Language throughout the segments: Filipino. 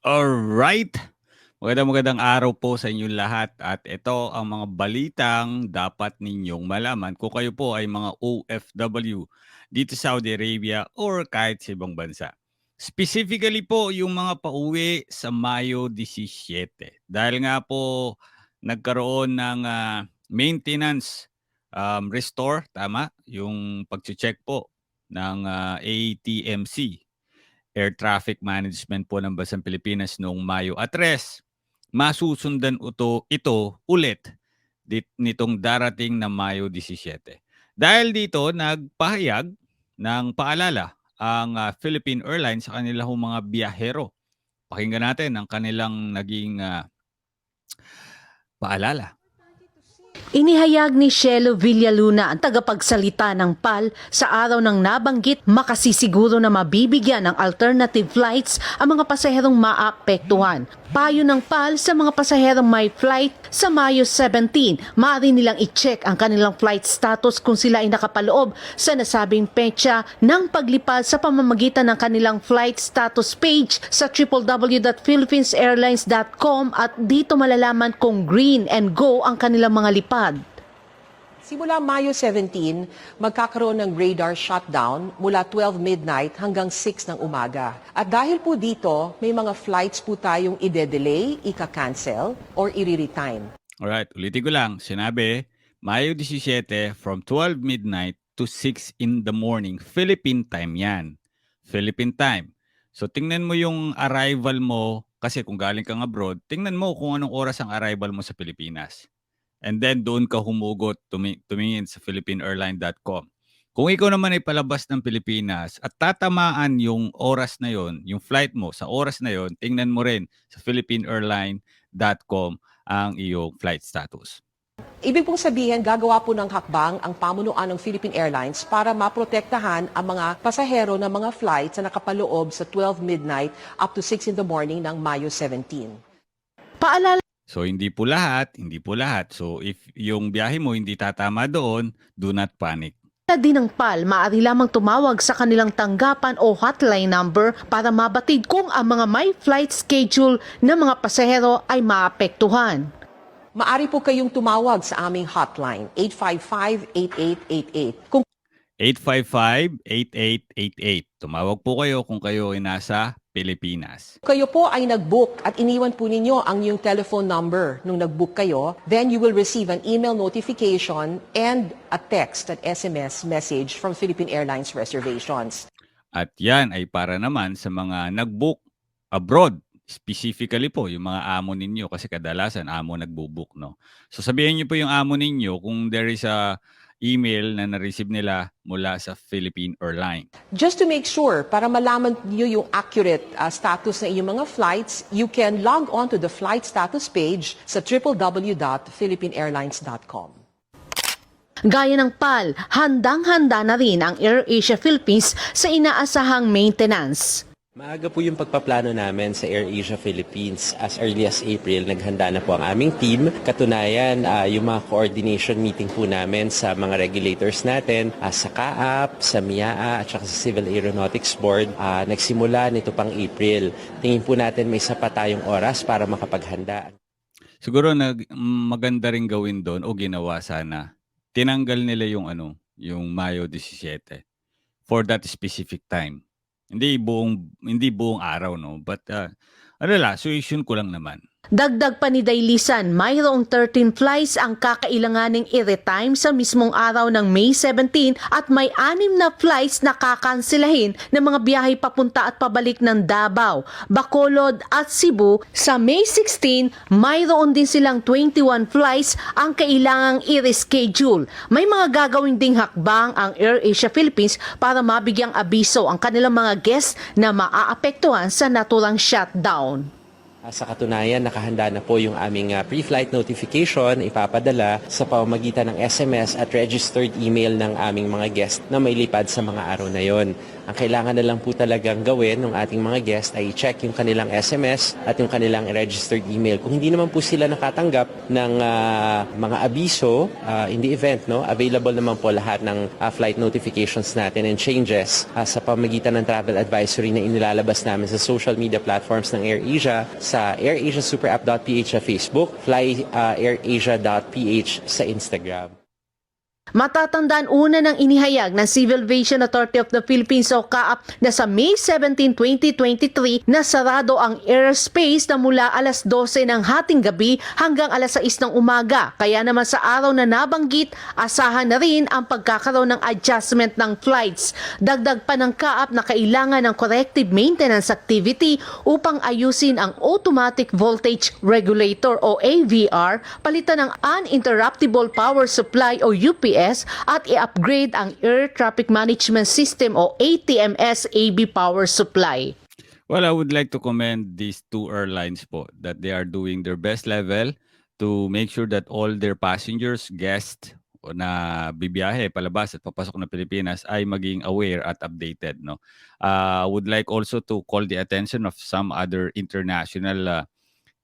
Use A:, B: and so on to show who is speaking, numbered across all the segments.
A: Alright. Magandang araw po sa inyong lahat at ito ang mga balitang dapat ninyong malaman kung kayo po ay mga OFW dito sa Saudi Arabia or kahit sa ibang bansa. Specifically po yung mga pauwi sa Mayo 17. Dahil nga po nagkaroon ng maintenance restore, tama? Yung pag-check po ng ATMC. Air Traffic Management po ng Bansang Pilipinas noong Mayo at masusundan ito ulit nitong darating na Mayo 17. Dahil dito, nagpahayag ng paalala ang Philippine Airlines sa kanilang mga biyahero. Pakinggan natin ang kanilang naging paalala.
B: Inihayag ni Shelo Villaluna, ang tagapagsalita ng PAL, sa araw ng nabanggit makasisiguro na mabibigyan ng alternative flights ang mga pasaherong maapektuhan. Payo ng PAL sa mga pasaherong may flight sa Mayo 17, maaari nilang i-check ang kanilang flight status kung sila ay nakapaloob sa nasabing petsa ng paglipad sa pamamagitan ng kanilang flight status page sa www.philippinesairlines.com at dito malalaman kung green and go ang kanilang mga lipad.
C: Simula Mayo 17, magkakaroon ng radar shutdown mula 12 midnight hanggang 6 ng umaga. At dahil po dito, may mga flights po tayong ide-delay, ika-cancel, or i-retime.
A: Alright, ulitin ko lang. Sinabi, Mayo 17 from 12 midnight to 6 in the morning. Philippine time yan. Philippine time. So tingnan mo yung arrival mo, kasi kung galing kang abroad, tingnan mo kung anong oras ang arrival mo sa Pilipinas. And then doon ka humugot, tumingin sa philippineairline.com. Kung ikaw naman ay palabas ng Pilipinas at tatamaan yung oras na yon, yung flight mo sa oras na yon, tingnan mo rin sa philippineairline.com ang iyong flight status.
C: Ibig pong sabihin, gagawa po ng hakbang ang pamunuan ng Philippine Airlines para maprotektahan ang mga pasahero ng mga flights na nakapaloob sa 12 midnight up to 6 in the morning ng Mayo 17.
B: Paalala
A: So hindi po lahat. So if yung biyahe mo hindi tatama doon, do not panic.
B: din ng PAL, maaari lamang tumawag sa kanilang tanggapan o hotline number para mabatid kung ang mga may flight schedule na mga pasahero ay maapektuhan.
C: Maari po kayong tumawag sa aming hotline, 855-8888. Kung
A: 855-8888. Tumawag po kayo kung kayo ay nasa Pilipinas.
C: kayo po ay nag-book at iniwan po ninyo ang inyong telephone number nung nag-book kayo, then you will receive an email notification and a text at SMS message from Philippine Airlines Reservations.
A: At yan ay para naman sa mga nag-book abroad. Specifically po, yung mga amo ninyo kasi kadalasan amo nagbo-book, no? So sabihin niyo po yung amo ninyo kung there is a email na na-receive nila mula sa Philippine Airlines.
C: Just to make sure, para malaman niyo yung accurate status ng inyong mga flights, you can log on to the flight status page sa www.philippineairlines.com.
B: Gaya ng PAL, handang-handa na rin ang AirAsia Philippines sa inaasahang maintenance.
D: Maaga po yung pagpaplano namin sa AirAsia Philippines. As early as April, naghanda na po ang aming team. Katunayan, yung mga coordination meeting po namin sa mga regulators natin, sa CAAP, sa MIAA, at saka sa Civil Aeronautics Board, nagsimula nito pang April. Tingin po natin may sapat tayong oras para makapaghanda.
A: Siguro maganda rin gawin doon o ginawa sana. Tinanggal nila yung yung Mayo 17 for that specific time. Hindi buong araw, no? But suggestion ko lang naman.
B: Dagdag pa ni Dailisan, mayroong 13 flights ang kakailanganing i-retime sa mismong araw ng May 17 at may 6 na flights na kakansilahin ng mga biyahe papunta at pabalik ng Davao, Bacolod at Cebu. Sa May 16, mayroon din silang 21 flights ang kailangang i-reschedule. May mga gagawin ding hakbang ang AirAsia Philippines para mabigyang abiso ang kanilang mga guests na maaapektuhan sa naturang shutdown.
D: Sa katunayan, nakahanda na po yung aming pre-flight notification ipapadala sa pamamagitan ng SMS at registered email ng aming mga guest na may lipad sa mga araw na yon. Ang kailangan na lang po talagang gawin ng ating mga guest ay check yung kanilang SMS at yung kanilang registered email. Kung hindi naman po sila nakatanggap ng mga abiso in the event, no, available naman po lahat ng flight notifications natin and changes sa pamagitan ng travel advisory na inilalabas namin sa social media platforms ng AirAsia, sa airasiasuperapp.ph sa Facebook, flyairasia.ph sa Instagram.
B: Matatandaan una ng inihayag ng Civil Aviation Authority of the Philippines o CAAP na sa May 17, 2023 nasarado ang airspace na mula alas 12 ng hating gabi hanggang alas 6 ng umaga. Kaya naman sa araw na nabanggit, asahan na rin ang pagkakaroon ng adjustment ng flights. Dagdag pa ng CAAP na kailangan ng corrective maintenance activity upang ayusin ang Automatic Voltage Regulator o AVR, palitan ng Uninterruptible Power Supply o UPS at i-upgrade ang Air Traffic Management System o ATMS AB power supply.
A: Well, I would like to commend these two airlines po that they are doing their best level to make sure that all their passengers, guests na bibiyahe palabas at papasok ng Pilipinas ay maging aware at updated. No, would like also to call the attention of some other international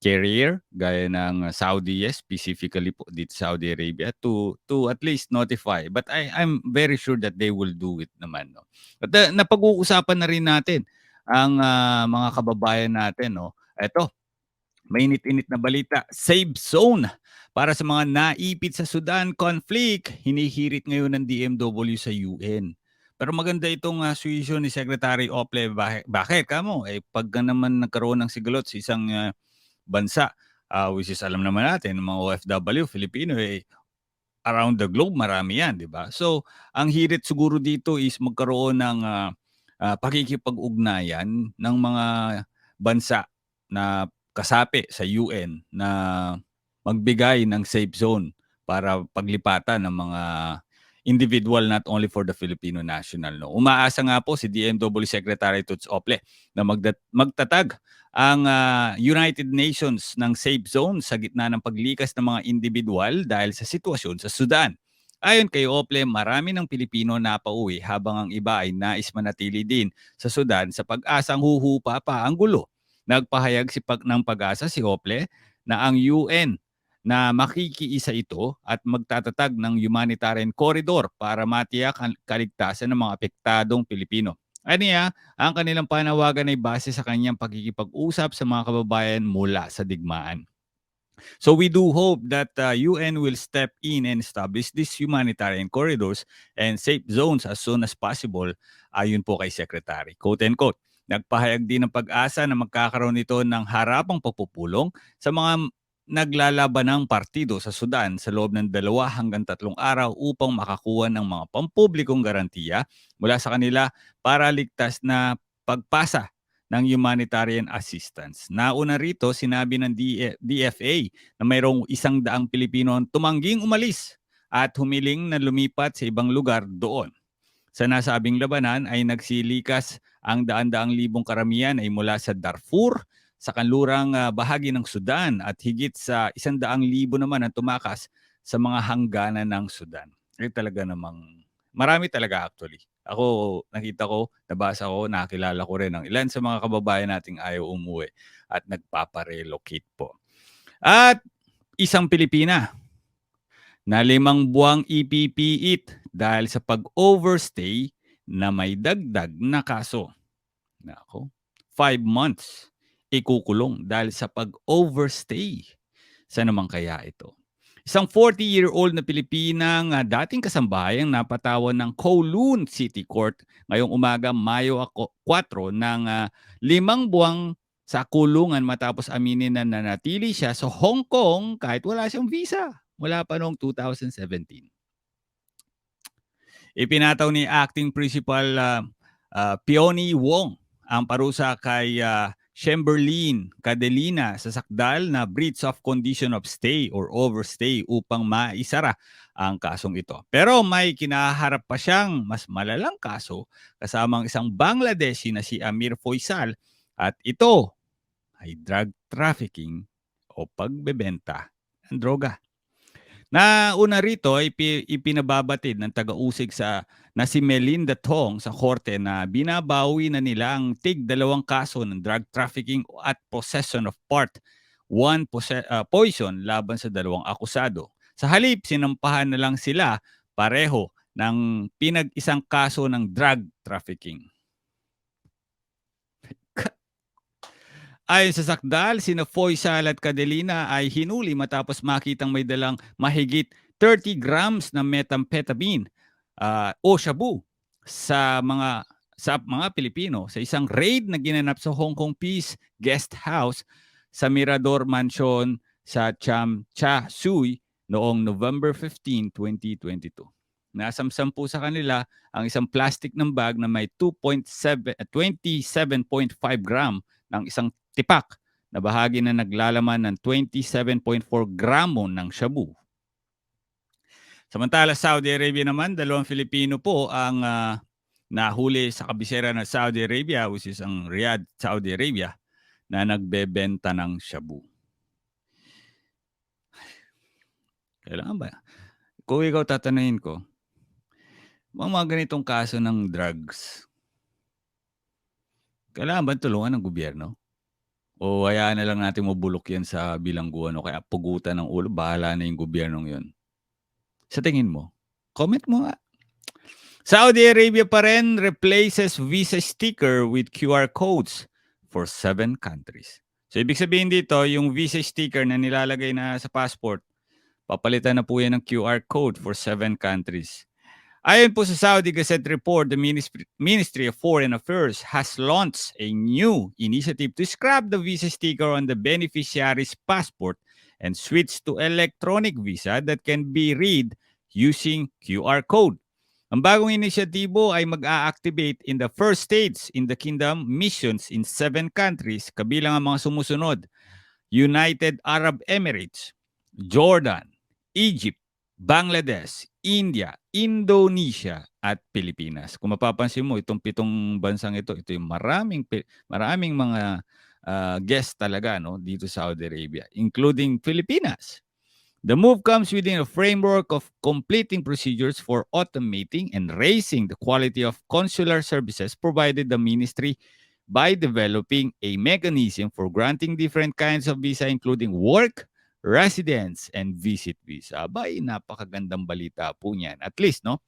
A: carrier gaya ng Saudi, yes, specifically po dito sa Saudi Arabia to at least notify. But I'm very sure that they will do it naman. No? At napag-uusapan na rin natin ang mga kababayan natin. No? Eto, mainit-init na balita, safe zone para sa mga naipit sa Sudan conflict. Hinihirit ngayon ng DMW sa UN. Pero maganda itong suwisyon ni Secretary Ople. Bakit? Kamo? Pag naman nagkaroon ng sigalot sa isang bansa, which is alam naman natin, mga OFW, Filipino, around the globe, marami yan, di ba? So, ang hirit siguro dito is magkaroon ng pakikipag-ugnayan ng mga bansa na kasapi sa UN na magbigay ng safe zone para paglipatan ng mga individual, not only for the Filipino national. No? Umaasa nga po si DMW Secretary Toots Ople na magtatag ang United Nations ng safe zone sa gitna ng paglikas ng mga individual dahil sa sitwasyon sa Sudan. Ayon kay Ople, marami ng Pilipino na pauwi habang ang iba ay nais manatili din sa Sudan sa pag-asang huhupa pa ang gulo. Nagpahayag ng pag-asa si Ople na ang UN na makikiisa ito at magtatatag ng humanitarian corridor para matiyak ang kaligtasan ng mga apektadong Pilipino. Aniya, ang kanilang panawagan ay base sa kanyang pagkikipag-usap sa mga kababayan mula sa digmaan. So we do hope that UN will step in and establish these humanitarian corridors and safe zones as soon as possible, ayon po kay Secretary. Quote and quote, nagpahayag din ng pag-asa na magkakaroon ito ng harapang pagpupulong sa mga naglalaban ng partido sa Sudan sa loob ng 2 hanggang 3 araw upang makakuha ng mga pampublikong garantiya mula sa kanila para ligtas na pagpasa ng humanitarian assistance. Nauna rito, sinabi ng DFA na mayroong 100 Pilipino ang tumangging umalis at humiling na lumipat sa ibang lugar doon. Sa nasabing labanan ay nagsilikas ang daan-daang libong karamihan ay mula sa Darfur, sa kanlurang bahagi ng Sudan at higit sa 100,000 naman ang tumakas sa mga hangganan ng Sudan. Talaga namang marami talaga actually. Ako, nakita ko, nabasa ko, nakilala ko rin ang ilan sa mga kababayan nating ayaw umuwi at nagpaparelocate po. At isang Pilipina na 5 buwang ipipiit dahil sa pag-overstay na may dagdag na kaso. Nako, 5 months ikukulong dahil sa pag-overstay. Saan naman kaya ito? Isang 40-year-old na Pilipinang dating kasambayang napatawan ng Kowloon City Court ngayong umaga, Mayo 4, ng 5 buwang sa kulungan matapos aminin na nanatili siya sa Hong Kong kahit wala siyang visa mula pa noong 2017. Ipinataw ni Acting Principal Peony Wong ang parusa kay Chamberlain Cadelina sa sakdal na breach of condition of stay or overstay upang maisara ang kasong ito. Pero may kinaharap pa siyang mas malalang kaso kasamang isang Bangladeshi na si Amir Foysal at ito ay drug trafficking o pagbebenta ng droga. Nauna rito ay ipinababatid ng taga-usig na si Melinda Tong sa korte na binabawi na nila ang tig-2 kaso ng drug trafficking at possession of part 1 poison laban sa 2 akusado. Sa halip, sinampahan na lang sila pareho ng pinag-isang kaso ng drug trafficking. Ayon sa sakdal, sina Foysal at Cadelina ay hinuli matapos makitang may dalang mahigit 30 grams na methamphetamine o shabu sa mga Pilipino sa isang raid na ginanap sa Hong Kong Peace Guest House sa Mirador Mansion sa Cham Cha Sui noong November 15, 2022. Nasamsam po sa kanila ang isang plastic ng bag na may 27.5 gram ng isang tipak na bahagi na naglalaman ng 27.4 gramo ng shabu. Samantala, Saudi Arabia naman, 2 Filipino po ang nahuli sa kabisera ng Saudi Arabia, which is ang Riyadh, Saudi Arabia, na nagbebenta ng shabu. Kailangan ba? Kung ikaw tatanungin ko, mga ganitong kaso ng drugs, kailangan ba tulungan ng gobyerno? O hayaan na lang natin mabulok yan sa bilangguan o kaya pugutan ng ulo, bahala na yung gobyernong yun. Sa tingin mo? Comment mo nga. Saudi Arabia pa rin replaces visa sticker with QR codes for 7 countries. So ibig sabihin dito, yung visa sticker na nilalagay na sa passport, papalitan na po yan ng QR code for 7 countries. Ayon po sa Saudi Gazette report, the Ministry of Foreign Affairs has launched a new initiative to scrap the visa sticker on the beneficiary's passport and switch to electronic visa that can be read using QR code. Ang bagong inisyatibo ay mag-a-activate in the first stage in the kingdom missions in 7 countries, kabilang ang mga sumusunod: United Arab Emirates, Jordan, Egypt, Bangladesh, India, Indonesia, at Pilipinas. Kung mapapansin mo, itong 7 bansang ito yung maraming mga guests talaga, no, dito sa Saudi Arabia, including Pilipinas. The move comes within a framework of completing procedures for automating and raising the quality of consular services provided the ministry by developing a mechanism for granting different kinds of visa, including work, residence, and visit visa. Abay, napakagandang balita po niyan. At least, no,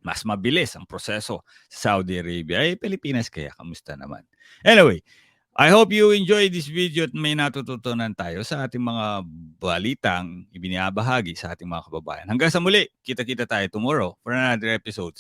A: mas mabilis ang proseso sa Saudi Arabia. Pilipinas kaya, kamusta naman? Anyway, I hope you enjoy this video at may natututunan tayo sa ating mga balitang ibinabahagi sa ating mga kababayan. Hanggang sa muli, kita-kita tayo tomorrow for another episode.